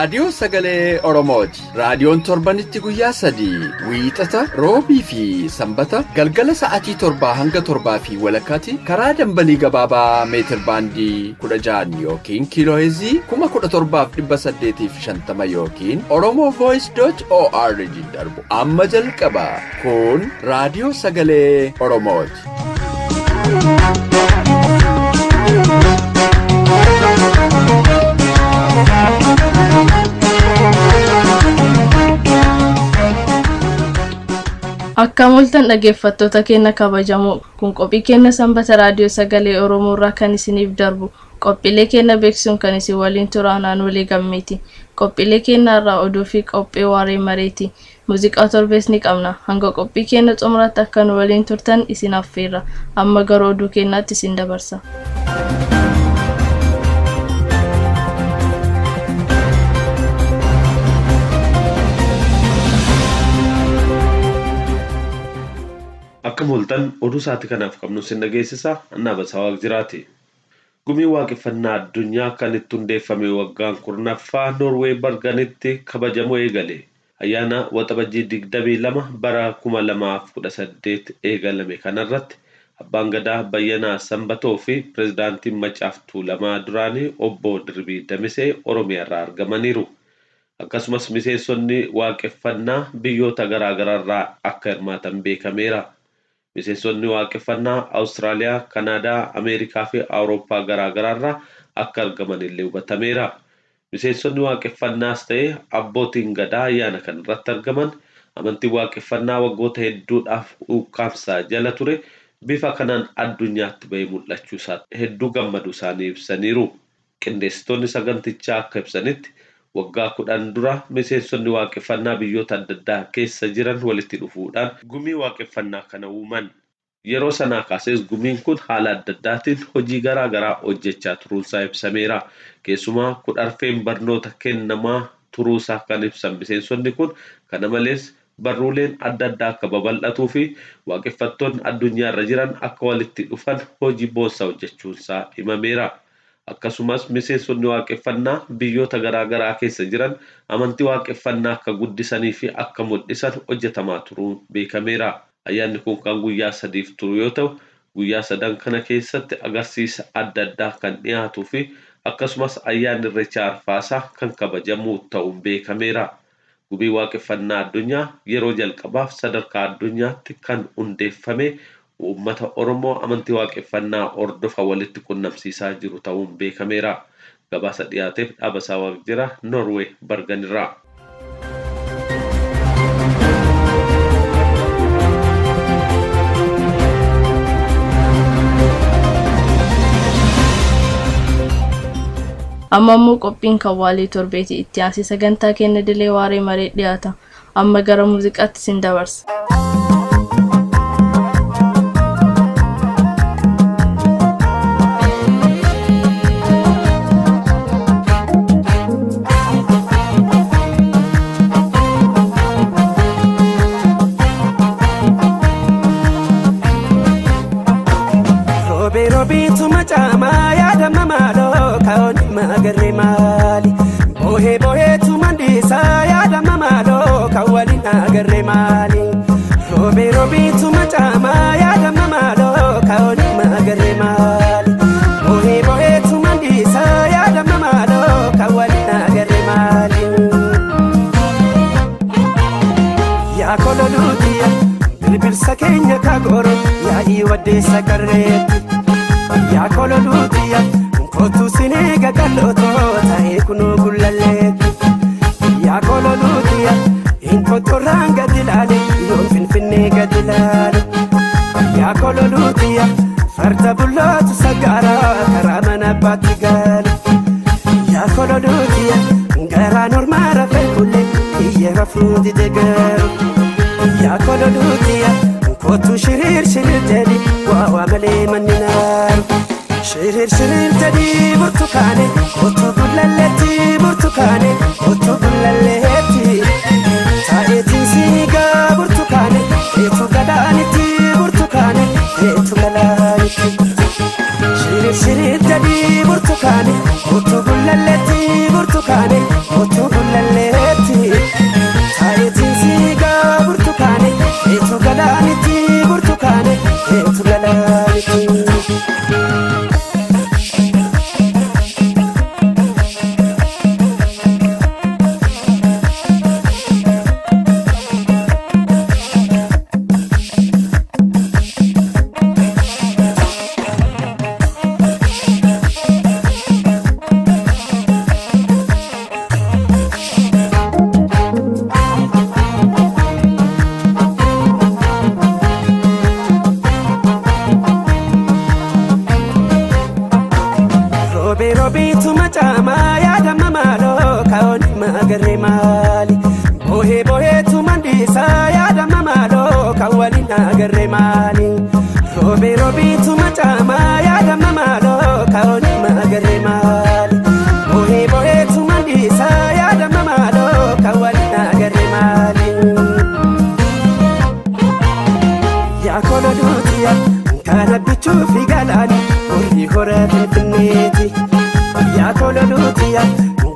raadiyoo sagalee Oromooti. Raadiyoon torbanitti guyyaa 3 wiixata, roobii fi sanbata galgala sa'aatii 7 hanga 7 fi walakkaatti karaa dambalii gabaabaa meetir baandii 16 yookiin kiilooheezii 17,850 yookiin oromovoice.org darbu amma jalqaba. Kun raadiyoo sagalee Oromooti. Akka mul'atan dhaggeeffattoota keenya kabajamoo kun qophii keenya sanbata raadiyoo sagalee Oromoo irraa kan isiniif darbu qophiilee keenya beeksisuun kan isin waliin turaan walii gammeeti. Qophiilee keenya irraa oduu fi qophii waaree mareeti. Muuziqaa torbees ni qabna. Hanga qophii keenya xumuraatti akka nu waliin turtan isin affeerra. Amma gara oduu keenyaatti isin dabarsa. Akka mul'atan oduu isaati kanaaf qabnu sin dhageessisa annabasaa Waaqaa jiraate. Gumii waaqeffannaa addunyaa kan itti hundeeffame waggaan 10ffaa Noorwee Berganitti kabajamoo eegale. Ayyaana waxabajjii 22 bara 2018 eegalame kanarratti abbaan gadaa Bayyanaa Sanbatoo fi pirezidaantiin Macaaftuu Lamaa duraanii obbo Dirbii Damisee Oromiyaarraa argamaniiru. Akkasumas miseensonni waaqeffannaa biyyoota garaagaraarraa akka hirmaatan beekameera. Miseensonni waaqeffannaa Awustiraaliyaa, Kanaadaa, Ameerikaa fi Awurooppaa garaagaraarraa akka argaman illee hubatameera. Miseensonni waaqeffannaas ta'ee abbootiin gadaa ayyaana kanarratti argaman amantii waaqeffannaa waggoota hedduudhaaf ukkaamsaa jala ture bifa kanaan addunyaatti bahee mul'achuu isaa hedduu gammadu isaanii ibsaniiru. Qindeessitoonni sagantichaa akka ibsanitti waggaa 10 dura miseensonni waaqeffannaa biyyoota adda addaa keessa jiran walitti dhufuudhaan gumii waaqeffannaa kana uuman. Yeroo sanaa kaasees gumiin kun haala adda addaatiin hojii garaagaraa hojjechaa turuunsaa ibsameera. Keessumaa kudharfeen barnoota kennamaa turuusaa kan ibsan miseensonni kun kana malees barruuleen adda addaa akka babal'atuu fi waaqeffattoonni addunyaarra jiran akka walitti dhufan hojii boonsaa hojjechuunsaa himameera. Akkasumas miseensonni waaqeffannaa biyyoota garaagaraa keessa jiran amantii waaqeffannaa akka guddisanii fi akka mul'isan hojjetamaa turuun beekameera. Ayyaanni kun kan guyyaa 3 turu yoo ta'u guyyaa 3 kana keessatti agarsiisa adda addaa kan dhiyaatuu fi akkasumas ayyaanni Irreechaa Arfaasaa kan kabajamu ta'uun beekameera. Gumii waaqeffannaa addunyaa yeroo jalqabaaf sadarkaa addunyaatti kan hundeeffame uummata Oromoo amantii waaqeffannaa hordofa walitti qunnamsiisaa jiru ta'uun beekameera. Gabaasa dhiyaateef Dhabasaa Waaqaa jira Noorwee Berganirraa. Amma immoo qophiin kan waalii torbeeti itti aansi sagantaa keenya dilee waaree maree dhiyaata. Amma gara muuziqaatti isin dabarsa. Magarre mali bohe bohe tu mandisa ya da mamalo kawali nagarre mali robe robe tu machama ya da mamalo kawali magarre mali bohe bohe tu mandisa ya da mamalo kawali nagarre mali ya kololutia bilbil sakenya kagoro ya iwade sakarre ya kololutia Otu sinega kaloto tae kunu gulalle ya kololutia inko toranga dilale yon finfinega dilale ya kololutia farta bullatu sagara karamana batigal ya kololutia ngara normara fekulle iye fundi degar ya kololutia kotu shirir shirir dedi wa male maninar Shirir shirir tadi burtukane, otu bulaleti burtukane, otu bulaleti. Taeti siniga burtukane, etu gadaniti burtukane, etu gadaniti. Shirir shirir tadi burtukane, otu bulaleti burtukane, otu maali Robi robi tuma chama ya dama malo kaoni magare maali Bohe bohe tuma disa ya dama malo kawali nagare maali Ya kono dutia kana bichu figalani Uri hore fitneti Ya kono dutia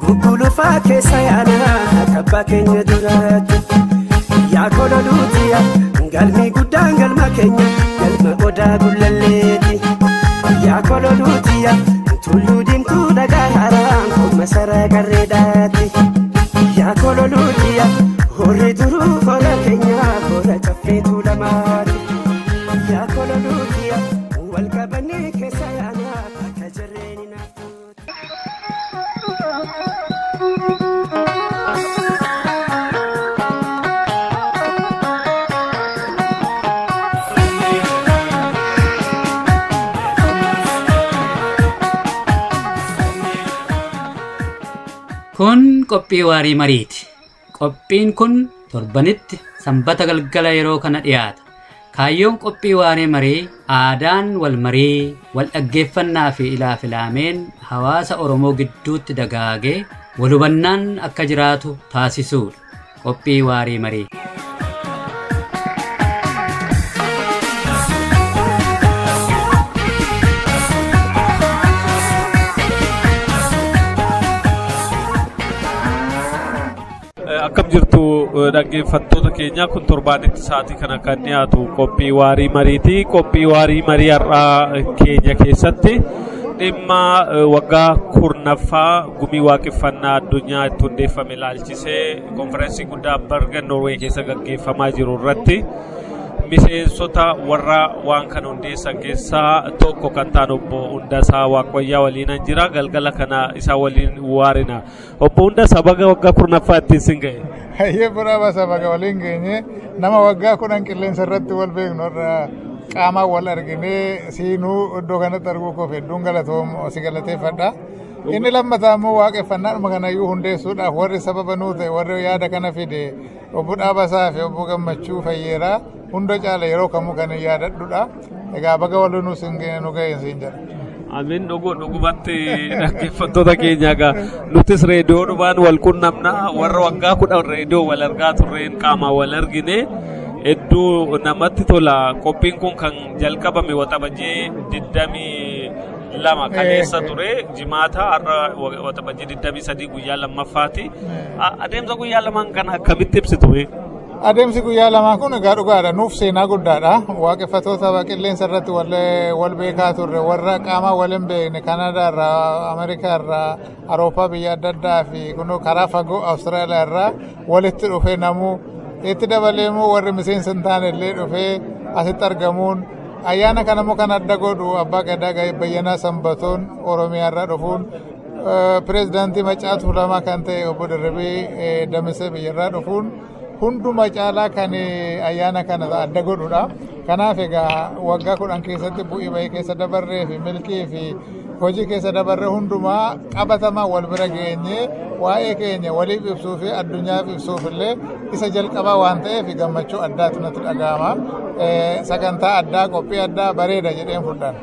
Gugulu fa kesayana kabba kenya durati Ya kono dutia galmi guddan galma kenya galma oda gullaleeti Ya kono dutia tullu dimtu daga haram ko masara garredati Ya kono dutia hore duru kola kenya kola chafitu lamari Ya kono dutia wal kabani kesayana kajareni nafut Kun qophii waarii mariiti. Qophiin kun torbanitti sanbata galgala yeroo kana dhiyaata. Kaayyoon qophii waarii marii aadaan wal marii, wal dhaggeeffannaa fi ilaafilaameen hawaasa Oromoo gidduutti dagaagee wal hubannaan akka jiraatu taasisuudha. Qophii waarii marii. Akkam jirtu dhaggeeffattoota keenya kun torbaanitti sa'aatii kana kan dhiyaatu qophii waarii mariiti. Qophii waarii marii har'aa keenya keessatti dhimma waggaa kurnaffaa gumii waaqeffannaa addunyaa itti hundeeffame ilaalchisee konferensii guddaa Bergen Norway keessa gaggeeffamaa jiru irratti miseensota warra waan kana hundeessan keessaa tokko kan ta'an obbo Hundasaa Waaqwayyaa waliin jira. Galgala kana isa waliin waarina. Obbo Hundasaa baga waggaa kurnaffaa ittiin sin ga'e. Hayyee biraaba sabaga waliin geenye nama waggaa kunan qilleensa irratti wal beeknu irra qaamaa wal arginee siinuu iddoo kanatti arguu koof hedduun galatoomu si galateeffadha. Inni lammataa immoo waaqeffannaadhuma kanayyuu hundeessuudhaaf warri sababa nuu ta'e warri yaada kana fide obbo Dhaabasaa fi obbo Gammachuu Fayyeeraa hunda caala yeroo kamuu kan yaadadhudha. Egaa baga waliin nu ga'een siin jedha. Amin dhugumatti dhaggeeffattoota keenya egaa nutis reediyoodhumaan wal qunnamna warra waggaa 10 reediyoo wal argaa turreen qaama wal argine hedduu namatti tola. Qophiin kun kan jalqabame waxabajii 22 kaleessa ture jimaata har'a waxabajii 23 guyyaa lammaffaati. Adeemsa guyyaa lamaan kana akkamitti ibsitu? Adeemsi guyyaa lamaa kun egaa dhugaadha nuuf seenaa guddaadha. Waaqeffattoota qilleensa irratti wal beekaa turre warra qaama wal hin beekne Kanadaa irraa, Ameerikaa irraa, Awurooppaa biyya adda addaa fi kunoo karaa fagoo Awustiraaliyaa irraa walitti dhufee namuu itti dabalee immoo warri miseensa hin taane illee dhufee asitti argamuun ayyaana kana immoo kan adda godhu Abbaa Gadaa Bayyanaa Sanbatoon Oromiyaa irraa dhufuun pireezidaantii Maccaatu Tuulamaa kan ta'e obbo Dirribii Damisee biyyarraa dhufuun hunduma caalaa kan ayyaana kana adda godhudha. Kanaaf egaa waggaa 10 keessatti bu'ii bahii keessa dabarree fi milkii fi hojii keessa dabarree hundumaa qabatamaa wal bira geenye waa'ee keenya waliif ibsuu fi addunyaaf ibsuuf illee isa jalqabaa waan ta'eef gammachuu addaatu natti dhaga'ama. Sagantaa addaa qophii addaa bareeda jedheen fudhan.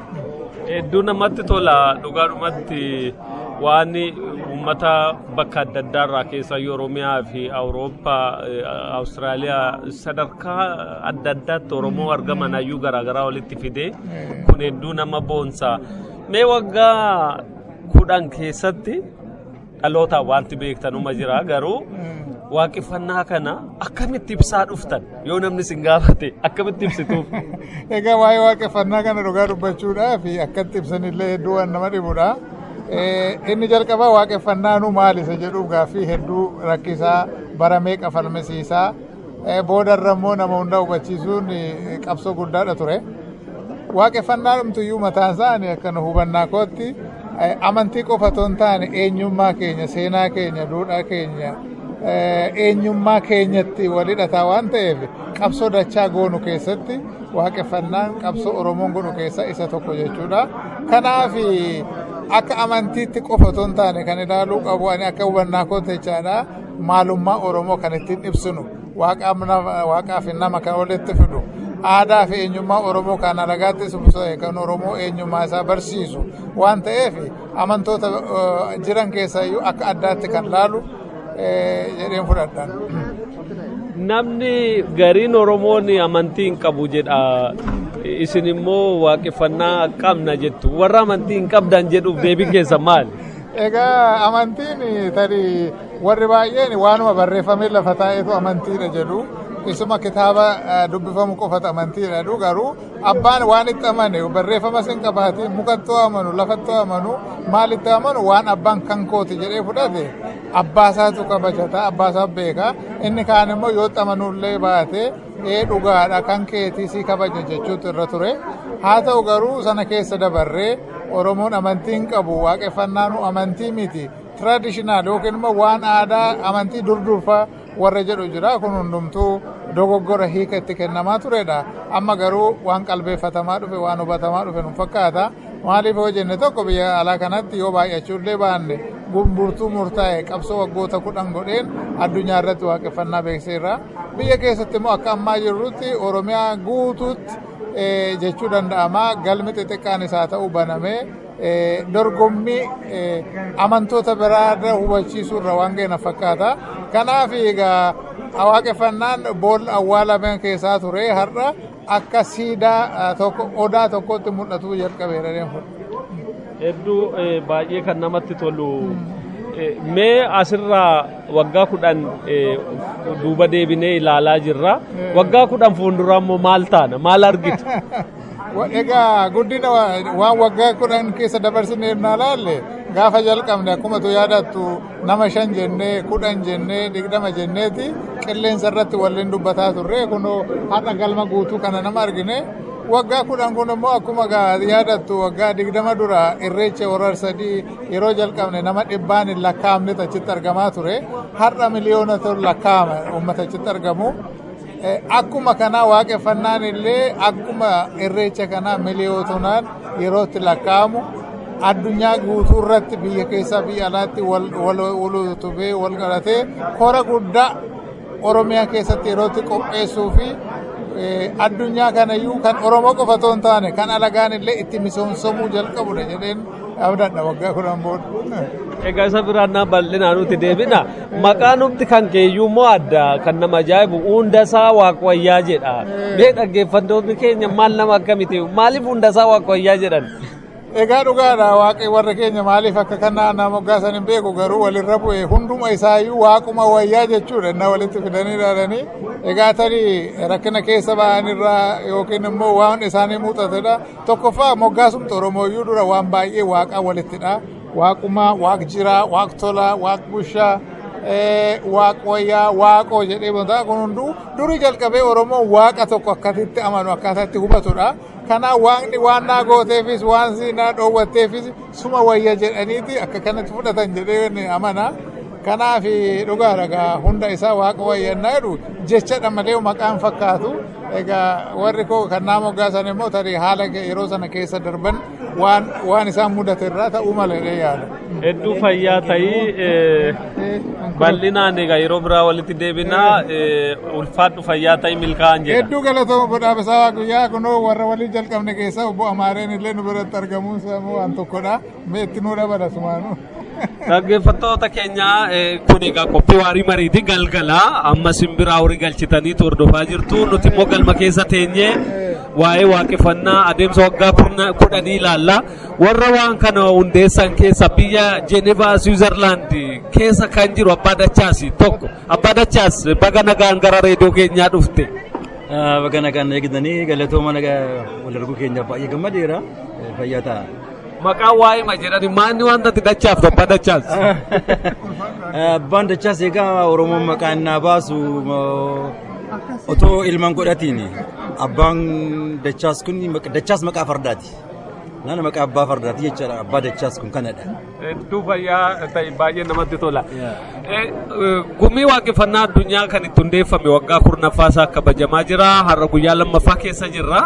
Hedduu namatti tola dhugaadhumatti waan uummata bakka adda addaarraa keessa Oromiyaa fi Awurooppaa, Awustiraaliyaa sadarkaa adda addaatti Oromoo argaman hayyuu garaagaraa walitti fide kun hedduu nama boonsa. Mee waggaa 10 keessatti dhaloota wanti beektanuma jira garuu waaqeffannaa kana akkamitti ibsaa dhuftan yoo namni sin gaafate akkamitti ibsituuf? Egaa waa'ee waaqeffannaa kana dhugaa dubbachuudhaa fi akkatti ibsanillee hedduu waan nama dhibudha. Inni jalqabaa waaqeffannaanu maal isa jedhuuf gaaffii hedduu rakkisaa baramee falmisiisaa boodarra immoo nama hunda hubachiisuun qabsoo guddaadha ture. Waaqeffannaa dhumtuyyuu mataan isaanii akkana hubannaa kootti amantii qofa otoo hin taane eenyummaa keenya, seenaa keenya, duudhaa keenya, eenyummaa keenyatti walhidhataa waan ta'eef qabsoo dachaa goonu keessatti waaqeffannaan qabsoo Oromoon godhu keessaa isa tokko jechuudha. Kanaaf akka amantiitti qofa otoo hin taane kan ilaaluu qabu ani akka hubannaa kootti jechaadha maalummaa Oromoo kan ittiin ibsinu waaqaaf nama kan walitti fidu aadaa fi eenyummaa Oromoo kan alagaatti subsee kan Oromoo eenyummaa isaa barsiisu waan ta'eef amantoota jiran keessayyuu akka addaatti kan laalu jedheen fudhadhan. Namni gariin Oromoon amantii hin qabu jedha. Isin immoo waaqeffannaa qabna jettu. Warra amantii hin qabdan jedhuuf deebiin keessa maali? Egaa amantiin tarii warri baay'een waanuma barreeffamee lafa taa'eetu amantiidha jedhu. Isuma kitaaba dubbifamu qofatu amantiidha jedhu garuu abbaan waan itti amane barreeffama sin qabaatiin mukattoo amanu lafattoo amanu maalitti amanu waan abbaan kan kooti jedhee fudhate abbaasaatu kabajata abbaasaa beeka inni kaan immoo yoo amanullee baate dhugaadha kan keetii si kabaja jechuutu irra ture haa ta'u garuu sana keessa dabarree Oromoon amantiin qabu waaqeffannaan amantii miti traditional yookiin immoo waan aadaa amantii durdurfaa warra jedhu jira kun hundumtuu dogoggora hiika itti kennamaa turedha amma garuu waan qalbeeffatamaa dhufe waan hubatamaa dhufe nu fakkaata maaliif yoo jenne tokko biyya alaa kanatti yoo baay'achuullee baanne gumburtuu murtaa'e qabsoo waggoota 10 godheen addunyaa irratti waaqeffannaa beekseerra biyya keessatti immoo akka ammaa jirrutti Oromiyaa guutuutti jechuu danda'ama galmi xixiqqaan isaa ta'uu banamee dorgommii amantoota biraarra hubachiisuu irra waan ga'e na fakkaata kanaaf egaa waaqeffannaan boolla awwaalameen keessaa ture har'a akka siidaa tokko odaa tokkotti mul'atu jalqabeera deemu. Hedduu baay'ee kan namatti tolu. Mee asirraa waggaa 10 duuba deebinee ilaalaa jirra. Waggaa 10 fuuldura immoo maal taana? Maal argitu? Egaa guddina waan waggaa 10 keessa dabarsinee ilaalle gaafa jalqabne akkuma tu yaadattu nama 5 jennee 10 jennee 20 jenneeti qilleensa irratti waliin dubbataa turre kunoo hadha galma guutuu kana nama argine waggaa 10 kun immoo akkuma yaadattu waggaa 20 dura irreecha horar sadii yeroo jalqabne nama 100 hin lakkaa'amne achitti argamaa ture har'a miliyoona tolu lakkaa'ama uummata achitti argamu. Akkuma kana waaqeffannaan illee akkuma irreecha kana miliyootonaan yerootti lakkaa'amu addunyaa guutuu irratti biyya keessaa biyya alaatti wal utubee wal qaratee hora guddaa Oromiyaa keessatti yerootti qopheessuu fi addunyaa kanayyuu kan Oromoo qofa otoo hin taane kan alagaan illee itti misoomsomuu jalqabudha jedheen abdadha waggaa 10 booda. Egaa isa biraannaa bal'inaan nuti deebina. Maqaan humti kan keeyyuu immoo adda kan nama ajaa'ibu hundasaa Waaqayyaa jedha. Mee dhaggeeffattoonni keenya maal nama akkamiti? Maaliif hundasaa Waaqayyaa jedhan? Egaa dhugaadha waaqni warra keenya maaliif akka kanaa nama moggaasan hin beeku garuu walirra bu'e hunduma isaayyuu waaquma wayyaa jechuudha inni walitti fidanii ilaalanii egaa tarii rakkina keessa ba'anirraa yookiin immoo waan isaanii muuxatedha tokkoffaa moggaasumti Oromooyyuu dura waan baay'ee waaqaa walittidha waaquma waaq jiraa waaq tolaa waaq bushaa waaq wayyaa waaqoo jedhee bontaa kun hunduu durii jalqabee Oromoon waaqa tokko akkatitti amanu akkaataatti hubatudha. Kana waaqni waan naa gooteefis waan siinaa dhoowwatteefis suma wayya jedhaniiti akka kanatti fudhatan jedhee amana. Kanaaf dhugaadha hunda isaa waaqa wayyannaa jedhu jechadha malee maqaan fakkaatu. Egaa warri koo kan nama moggaasan immoo tarii haala yeroo sana keessa darban waan isaan mudate irraa ta'uu malee yaada. Hedduu fayyaa ta'ii bal'inaan egaa yeroo biraa walitti deebinaa ulfaadhu fayyaa ta'ii milkaa'an jedha. Hedduu galatooma badhaabisaa guyyaa kunoo warra walii jalqabne keessa obbo Amaareen illee nu biratti argamuun sammuu waan tokkodha. Mee itti nuu dabala sumaanuu. Dhaggeeffattoota keenya kun egaa qophii waarii mariitii galgalaa amma simbiraa horii galchitanii hordofaa jirtu nuti immoo galma keessa teenyee waa'ee waaqeffannaa adeemsa waggaa 10 ilaalla warra waan kana hundeessan keessa biyya Jeenevaa Switzerland keessa kan jiru Abbaa Dachaas tokko Abbaa Dachaas baga nagaan gara reediyoo keenyaa dhufte. Baga nagaan eegdanii galatooma wal arguu keenya baay'ee gammadeera fayyaa ta'a. Maqaan waa'ee ma jedhani maanni wanta itti dachaaf Abbaa Dachaas? Abbaan Dachaas egaa Oromoon maqaan naa baasu otoo ilmaan godhatiin abbaan Dachaas kun Dachaas maqaa fardaati. Nana maqaa abbaa fardaati jechaadha Abbaa Dachaas kun kanadha. Hedduu fayyaa ta'e baay'ee namatti tola. Gumii waaqeffannaa addunyaa kan itti hundeeffame waggaa 10ffaasaa kabajamaa jira har'a guyyaa 2ffaa keessa jirra.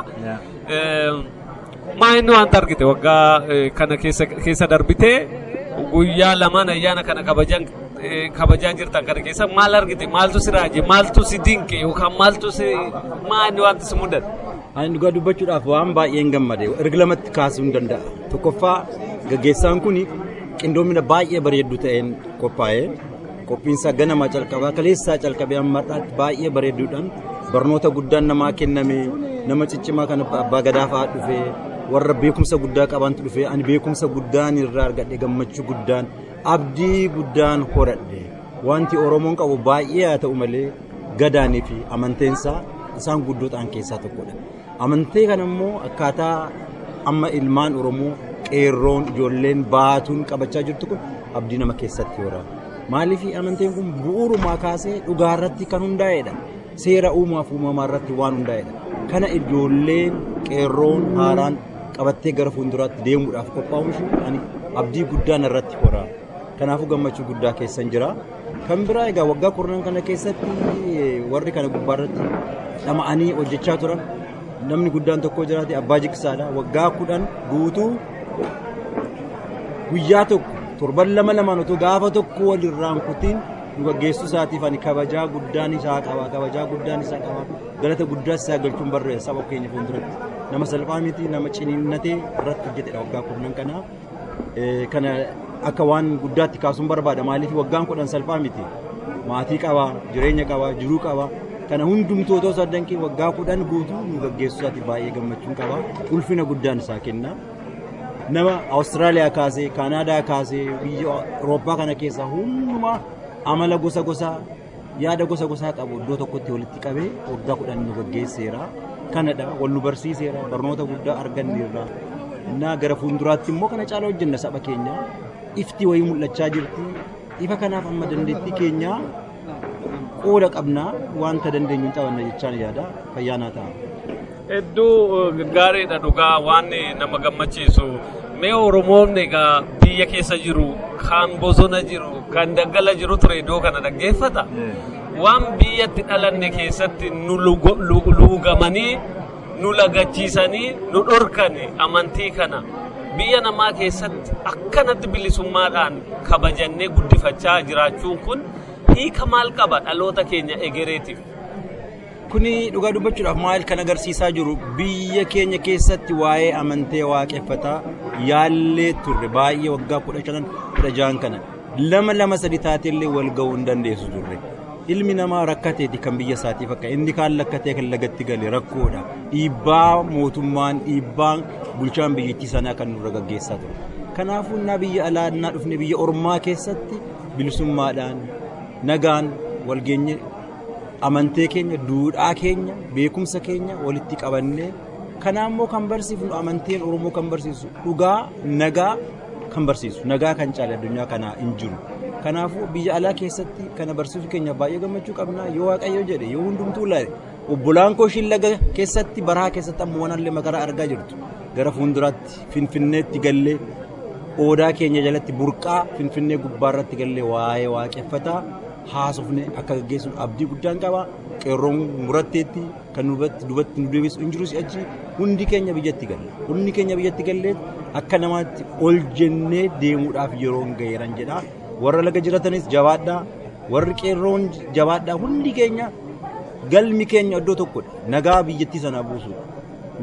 Maayini waan argite waggaa kana keessa darbite guyyaa 2 ayyaana kana kabajaa jirtan kana keessa maal argite maaltu si raaje maaltu si dinqe yookaan maaltu si maayini waan si mudate? Ani dhugaa dubbachuudhaaf waan baay'een gammade erga lamatti kaasuu hin danda'a. Tokkoffaa gaggeessaan kun qindoomina baay'ee bareedduu ta'een qophaa'ee qophiinsaa ganama calqabaa kaleessaa calqabee ammarraatti baay'ee bareedduudhaan barnoota guddaan namaa kenname nama ciccimaa kan abbaa gadaa fa'aa dhufee warra beekumsa guddaa qabantu dhufee ani beekumsa guddaan irraa argadhe gammachuu guddaan abdii guddaan horadhe wanti Oromoon qabu baay'ee haa ta'u malee gadaanii fi amanteensaa isaan guddoo ta'an keessaa tokkodha. Amantee kana immoo akkaataa amma ilmaan Oromoo qeerroon ijoolleen baatuun qabachaa jirtu kun abdii nama keessatti hora. Maaliif amanteen kun bu'uurumaa kaasee dhugaa irratti kan hundaa'edha. Seera uumaaf uumamaa irratti waan hundaa'edha. Kana ijoolleen qeerroon haaraan qabattee gara fuulduraatti deemuudhaaf qophaa'uun ani abdii guddaan irratti hora. Kanaafuu gammachuu guddaa keessan jira. Kan biraa egaa waggaa kurnan kana keessatti warri kana gubbaa irratti dhama'anii hojjechaa turan namni guddaan tokko jiraate abbaa Jiksaadha. Waggaa 10 guutuu guyyaa tokko torban lamaan otoo gaafa tokko walirraan kutiin nu gaggeessuu isaatiif ani kabajaa guddaan isaa qaba galata guddaa isaa galchuun barreessa saba keenya fuulduratti nama salphaa miti nama ciniinnatee irratti hojjetedha waggaa 10 kana akka waan guddaatti kaasuun barbaada maaliif waggaan 10 salphaa miti maatii qaba jireenya qaba jiruu qaba kana hundumtuu otoo saddanqii waggaa 10 guutuu nu gaggeessuu isaatiif baay'ee gammachuun qaba ulfina guddaan isaa kenna. Nama Austraaliyaa kaasee Kaanaadaa kaasee biyya Awurooppaa kana keessa hundumaa amala gosa yaada gosa qabu iddoo tokkotti walitti qabee waggaa 10 nu gaggeesseera. Kanadha wal nu barsiiseera barnoota guddaa arganneerra. Na gara fuulduraatti immoo kana caalaa hojjenna saba keenya ifti wayii mul'achaa jirti. Ifa kanaaf amma dandeettii keenya qooda qabnaa wanta dandeenyu hin qabanna jechaan yaada fayyaanaa ta'a. Hedduu gaariidha dhugaa waan nama gammachiisu. Mee Oromoon egaa biyya keessa jiru kan bosona jiru kan daggala jiru ture iddoo kana dhaggeeffata. Waan biyyatti dhalanne keessatti nu luugamanii nu lagachiisanii nu dhorkani amantii kana biyya namaa keessatti akkanatti bilisummaadhaan kabajannee guddifachaa jiraachuun kun hiika maal qaba dhaloota keenya egereetiif? Kuni dhugaa dubbachuudhaaf maal kan agarsiisaa jiru biyya keenya keessatti waa'ee amantee waaqeffataa yaallee turre baay'ee waggaa 15 kana lama sadi taateellee wal ga'uu hin dandeessu turre ilmi namaa rakkateeti kan biyya isaatiif akka inni kaan lakkatee kan lagatti gale rakkoodha dhiibbaa mootummaan dhiibbaan bulchaan biyyattii sanaa kan nurra gaggeessaa ture kanaafuu na biyya alaannaa dhufne biyya ormaa keessatti bilisummaadhaan nagaan walgeenye amantee keenya duudhaa keenya beekumsa keenya walitti qabannee kanaammoo kan barsiifnu amanteen Oromoo kan barsiisu dhugaa nagaa kan barsiisu nagaa kan caale addunyaa kana hin jiru kanaafuu biyya alaa keessatti kana barsiisu keenya baay'ee gammachuu qabna yoo Waaqayyo jedhe yoo hundumtuu laale obbolaan koo Shillaga keessatti baraa keessatti ammoo wanallee makaraa argaa jirtu gara fuulduraatti Finfinneetti gallee Odaa keenya jalatti burqaa Finfinnee gubbaarratti gallee waa'ee waaqeffataa haasofne akka gaggeessuun abdii guddaan qaba qeerroon muratteetti kan dubatti nu deebisu hin jiru si'achi hundi keenya biyyatti galle akka namaatti ol jennee deemuudhaaf yeroon gaheeran jedha warra laga jiratanis jabaadhaa warri qeerroon jabaadhaa hundi keenya galmi keenya iddoo tokkodha nagaa biyyattii sanaa buusuudha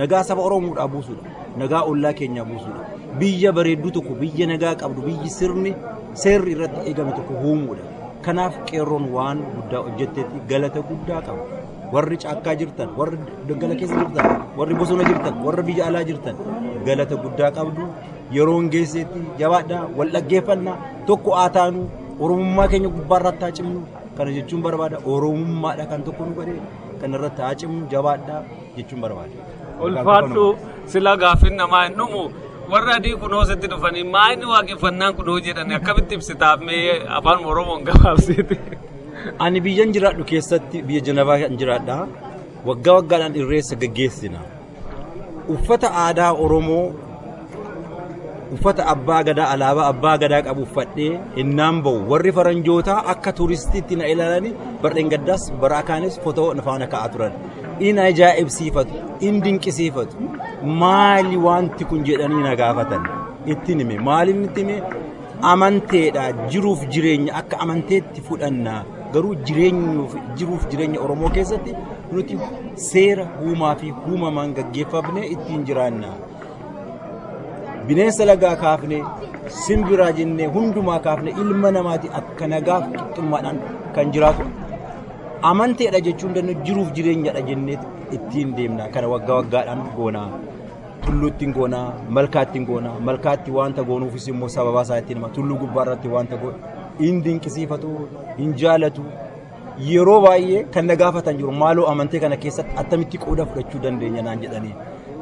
nagaa saba Oromoodhaa buusuudha nagaa ollaa keenyaa buusuudha biyya bareedduu tokko biyya nagaa qabdu biyyi seerri irratti eegame tokko uumuudha. Kanaaf qeerroon waan guddaa hojjetteetti galata guddaa qabu warri caakkaa jirtan warri daggala keessa jirtan warri bosona jirtan warri biyya alaa jirtan galata guddaa qabdu yeroon geesseetti jabaadhaa wal dhaggeeffannaa tokko aataanu Oromummaa keenya gubbaarratti haa cimnu kana jechuun barbaada Oromummaadha kan tokko nu godhe kanarratti haa cimnu jabaadhaa jechuun barbaada. Ulfaadhu sila gaafin namaa hin dhumu. Warra adii kunoo sitti dhufanii maayini waaqeffannaan kunoo jedhani akkamitti ibsitaaf mee afaan Oromoon gabaabsiiti? Ani biyyan jiraadhu keessatti biyya Janavaa kan jiraadha. Waggaadhaan irreessa gaggeessina. Uffata aadaa Oromoo uffata abbaa gadaa alaabaa abbaa gadaa qabu uffadhee innaan bahu warri faranjootaa akka tuuristiitti na ilaalanii bardeen gaddaas bara kaanis footoo nafaana ka'aa turan. In ajaa'ibsiifatu in dinqisiifatu maali wanti kun jedhanii na gaafatan ittiin hime maaliin itti hime amanteedha jiruuf jireenya akka amanteetti fudhanna garuu jiruuf jireenya Oromoo keessatti nuti seera uumaa fi uumamaan gaggeeffamne ittiin jiraanna. Bineensa lagaa kaafne simbiraa jennee hundumaa kaafne ilma namaati akka nagaaf qixxummaadhaan kan jiraatu amanteedha jechuun danda'u jiruuf jireenyadha jennee ittiin deemna. Kana waggaa waggaadhaan goonaa tulluuttiin goonaa malkaattiin goonaa malkaatti wanta goonuufis immoo sababaa isaa ittiin hima tulluu gubbaarratti wanta goonu hin dinqisiifatu hin jaalatu yeroo baay'ee kan na gaafatan jiru maaloo amantee kana keessatti attamitti qooda fudhachuu dandeenya naan jedhanii.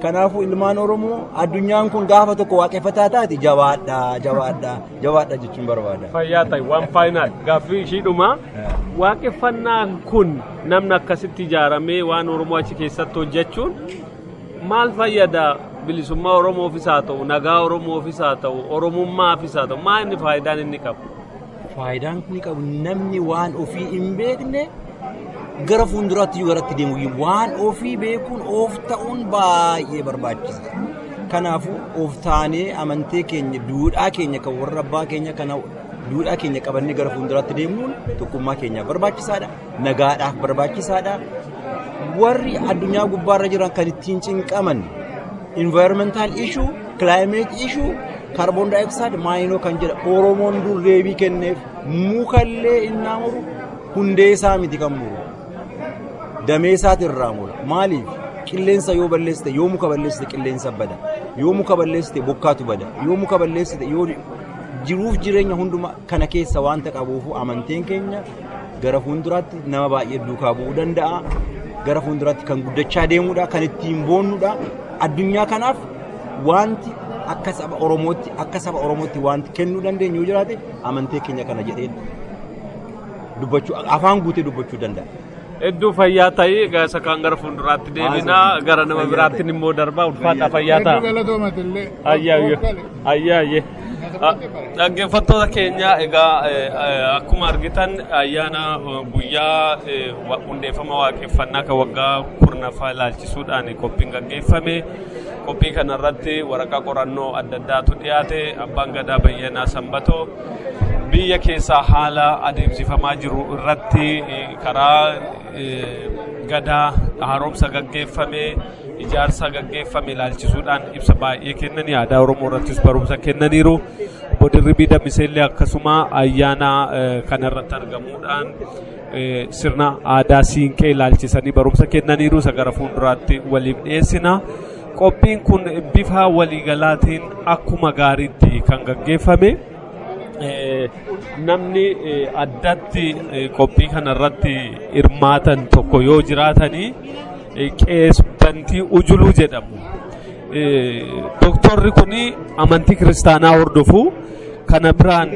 Kanaafuu ilmaan Oromoo addunyaan kun gaafa tokko waaqeffataa taati jabaadha jechuun barbaada. Fayyaa ta'e waan faayinaal gaaffii ishiidhuma waaqeffannaan kun namni akkasitti ijaaramee waan Oromoo achi keessatti hojjechuun maal fayyada bilisummaa Oromoofis haa ta'u nagaa Oromoofis haa ta'u Oromummaafis haa ta'u maal inni faayidaan inni qabu? Faayidaan inni qabu namni waan ofii hin beekne gara fuulduraatti garatti deemu waan ofii beekuun of ta'uun baay'ee barbaachisa. Kanaafuu of taanee amantee keenya duudhaa keenya kan warra abbaa keenya kana duudhaa keenya qabannee gara fuulduraatti deemuun tokkummaa keenyaaf barbaachisaadha. Nagaadhaaf barbaachisaadha. Warri addunyaa gubbaarra jiran kan ittiin cinqaman environmental issue, climate issue, carbon dioxide maayinoo kan jedha Oromoon dur deebii kenneef mukallee innaa muru hundee isaa miti kan muru. Damee isaati irraa mura. Maaliif? Qilleensa yoo balleessite yoo muka balleessite qilleensa bada. Yoo muka balleessite bokkaatu bada. Yoo muka balleessite yoo jiruuf jireenya hunduma kana keessa wanta qabuufu amanteen keenya gara fuulduraatti nama baay'ee duukaa bu'uu danda'a. Gara fuulduraatti kan guddachaa deemudha, kan ittiin boonnudha. Addunyaa kanaaf wanti akka saba Oromootti wanti kennuu dandeenyu yoo jiraate amantee keenya kana jedheen dubbachuu afaan guutee dubbachuu danda'a. Hedduu fayyaa ta'e gaasa kan gara fuulduraatti deebinaa gara nama biraatti immoo darbaa ulfaata fayyaa ta'a. Ayyaayyee. Dhaggeeffattoota keenya egaa akkuma argitan ayyaana guyyaa hundeeffama waaqeffannaa kan waggaa kurnaffaa ilaalchisuudhaan qophiin gaggeeffame. Qophii kanarratti waraqaa qorannoo adda addaatu dhiyaate abbaan gadaa Bayyanaa Sanbatoo biyya keessaa haala adeemsifamaa jiru irratti karaa gadaa haaromsa gaggeeffame ijaarsa gaggeeffame ilaalchisuudhaan ibsa baay'ee kennanii aadaa Oromoo irrattis barumsa kennaniiru. Bodirribii Damiseellee akkasuma ayyaana kanarratti argamuudhaan sirna aadaa siinqee ilaalchisanii barumsa kennaniiru. Isa gara fuulduraatti waliif dhiyeessina. Qophiin kun bifa waliigalaatiin akkuma gaariitti kan gaggeeffame. Namni addatti qophii kanarratti hirmaatan tokko yoo jiraatanii Qees Bantii Ujuluu jedhamu. Doktorri kun amantii kiristaanaa hordofu kana biraan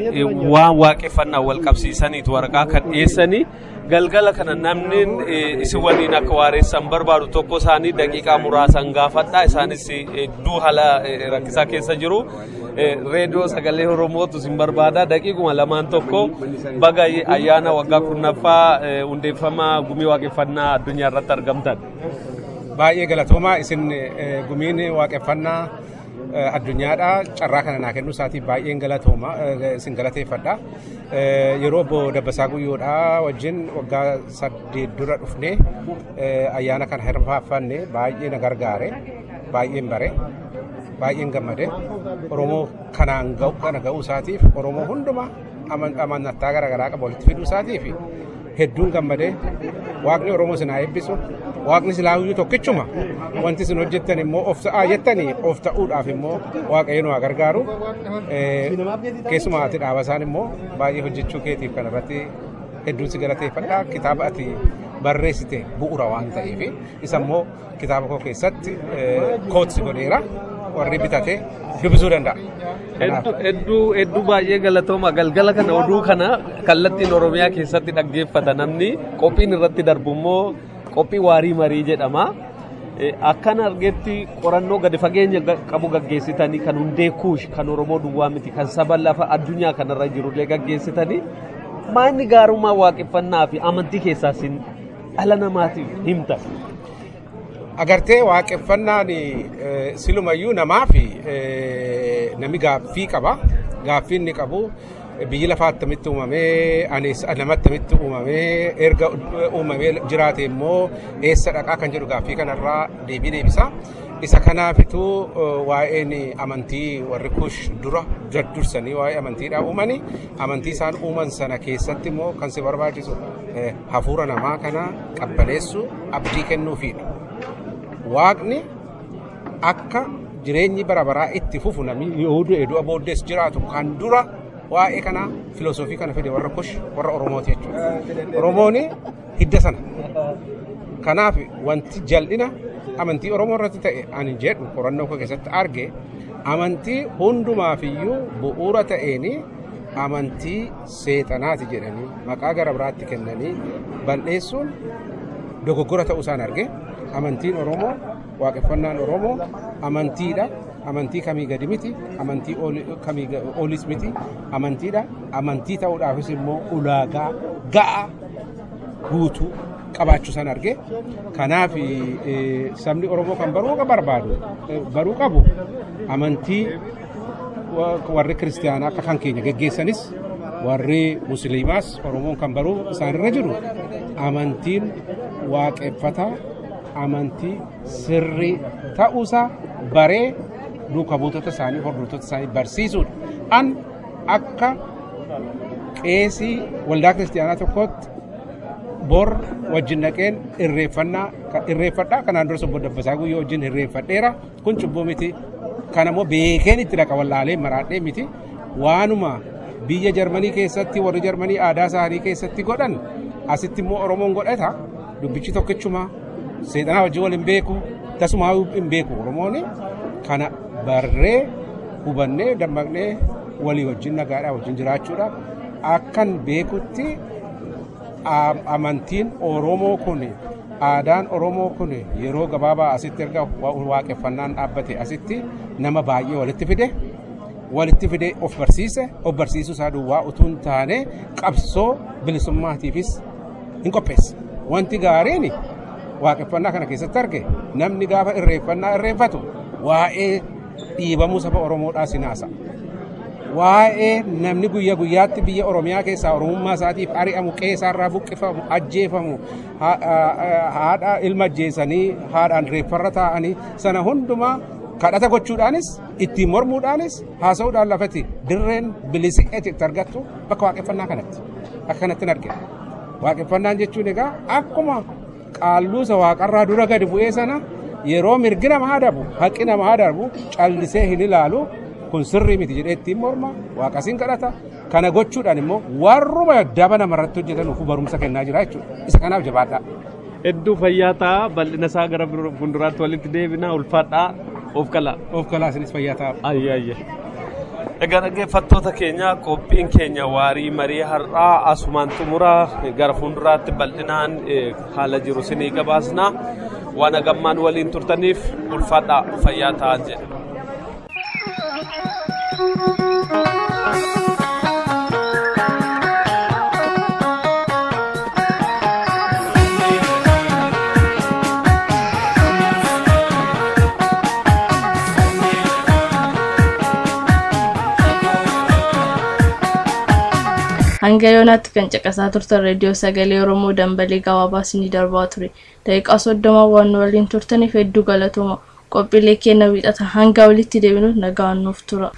waan waaqeffannaa wal qabsiisaniitu waraqaa kan dhiyeessanii galgala kana namni isin waliin akka waareessan barbaadu tokko isaanii daqiiqaa muraasan gaafadhaa. Isaanis hedduu haala rakkisaa keessa jiru. Reediyoo Sagalee Oromootu isin barbaada. Daqiiquma lamaan tokko baga ayyaana waggaa kurnaffaa hundeeffama gumii waaqeffannaa addunyaa irratti argamtan. Baay'ee galatoomaa isin gumiin waaqeffannaa addunyaadha. Carraa kana naa kennuu isaatiif baay'een galatooma isin galateeffadha. Yeroo obbo Dabbasaa Guyyoodhaa wajjin waggaa 8 dura dhufnee ayyaana kana hirmaafanne baay'ee na gargaare, baay'een bare, baay'een gammade. Oromoo kanaan ga'uu isaatiif Oromoo hunduma amantaa garaagaraa qabu walitti fiduu isaatiif hedduun gammade. Waaqni Oromoo isin haa eebbisu. Waaqni silaayyuu tokkichuma. Wanti isin hojjettan immoo of ta'aa jettanii of ta'uudhaaf immoo Waaqayyo nu haa gargaaru. Keessumaa ati dhaaba isaan immoo baay'ee hojjechuu keetiif kanarratti hedduun si galateeffadha. Kitaaba ati barreessite bu'uura waan ta'eef isa immoo kitaaba koo keessatti kootsi godheera. Warri bitatee dubbisuu danda'a. Hedduu baay'ee galatooma. Galgala kana oduu kana kallattiin Oromiyaa keessatti dhaggeeffata namni. Qophiin irratti darbu immoo qophii waarii marii jedhama. Akkan argetti qorannoo gadi fageenya qabu gaggeessitanii kan hundee kuush kan Oromoo duwwaa miti kan saba lafa addunyaa kanarra jirullee gaggeessitanii maanni gaarummaa waaqeffannaa fi amantii keessaa isin dhala namaatiif himta. Agartee waaqeffannaan silumayyuu namaa fi nami gaaffii qaba. Gaaffii inni qabu biyyi lafaa attamitti uumamee anis namatti attamitti uumamee erga uumamee jiraate immoo eessa dhaqaa kan jedhu gaaffii kanarraa deebii deebisa. Isa kanaafitu waa'een amantii warri kush dura dursanii waa'ee amantiidhaa uumani. Amantii isaan uuman sana keessatti immoo kan si barbaachisu hafuura namaa kana qabbaneessu abdii kennuufiidha. Waaqni akka jireenyi bara baraa itti fufu namni yoo du'a booddees jiraatu kan dura waa'ee kana filosoofii kana fide warra kush warra Oromooti jechuudha. Oromooni hidda sana. Kanaaf wanti jal'ina amantii Oromoo irratti ta'e ani jedhu qorannoo koo keessatti arge amantii hundumaafiyyuu bu'uura ta'eeni amantii seexanaati jedhanii maqaa gara biraatti kennanii bal'eessuun dogoggora ta'uu isaan arge. Amantiin Oromoo waaqeffannaan Oromoo amantiidha. Amantii kamii gadi miti, amantii kamii olis miti, amantiidha. Amantii ta'uudhaafis immoo ulaagaa ga'a guutuu qabaachuu san arge. Kanaaf sabni Oromoo kan baruu qabu amantii warri kiristaanaa akka kan keenya geggeessanis warri musliimaas Oromoon kan baruu isaanirra jiru amantiin waaqeffataa amantii sirrii ta'uusaa baree duuka buutota isaanii hordoftoota isaanii barsiisuudha. An akka qeesii waldaa kiristaanaa tokkootti bor wajjin naqeen irreeffadhaa kanaan dura Obbo Dabbasaa Guyyoo wajjin irreeffadheera. Kun cubbuu miti. Kanammoo beekeen itti dhaqa wallaalee maraadhee miti. Waanuma biyya Jarmanii keessatti warri Jarmanii aadaa isaanii keessatti godhan asitti immoo Oromoon godhata. Dubbichi tokkichuma seexanaa wajjin wal hin beeku tasumaa hin beeku Oromoon kana barree hubannee dammaqnee walii wajjin nagaadhaa wajjin jiraachuudha. Akkan beekutti amantiin Oromoo kun aadaan Oromoo kun yeroo gabaabaa asitti erga waaqeffannaan dhaabbate asitti nama baay'ee walitti fide of barsiisuu isaa duwwaa utuu hin taane qabsoo bilisummaatiifis hin qopheesse. Wanti gaariin waaqeffannaa kana keessatti arge namni gaafa irreeffannaa irreeffatu waa'ee dhiibamuu saba Oromoodhaa sinaasa. Waa'ee namni guyyaa guyyaatti biyya Oromiyaa keessaa Oromummaa isaatiif ari'amu qeessaarraa buqqifamu ajjeefamu haadha ilma ajjeesanii haadhaan reeffarra taa'anii sana hundumaa kadhata gochuudhaanis ittiin mormuudhaanis haasa'uudhaan lafatti dirreen bilisi'eeti itti argattu bakka waaqeffannaa kanatti akka kanatti argina. Waaqeffannaan jechuun egaa akkuma qaalluusa waaqarraa dura gadi bu'ee sana yeroo mirgi namaa darbu haqqi namaa darbu callisee hin ilaalu. Kun sirrii miti jedhee ittiin morma waaqasiin kadhata. Kana gochuudhaan immoo warruma daba namarratti hojjetan uffuu barumsa kennaa jira jechuudha. Isa kanaaf jabaadhaa. Hedduu fayyaa ta'a bal'ina isaa gara fuulduraatti walitti deebinaa ulfaadhaa of kalaa. Of kalaa isinis fayyaa ta'a. Ayyaayye. Egaa dhaggeeffattoota keenya qophiin keenya waarii marii har'aa asumaan xumuraa gara fuulduraatti bal'inaan haala jiru isinii gabaasna. Waan hagammaan waliin turtaniif ulfaadhaa fayyaa ta'aa jedha. Hanga yoonaatti kan caqasaa turtan reediyoo sagalee Oromoo dambalii gabaabaa isinii darbaa ture. Daqiiqaa 30 waan waliin turtaniif hedduu galatooma. Qophiilee keenya wiixata hanga walitti deebinu nagaan nuuf tura.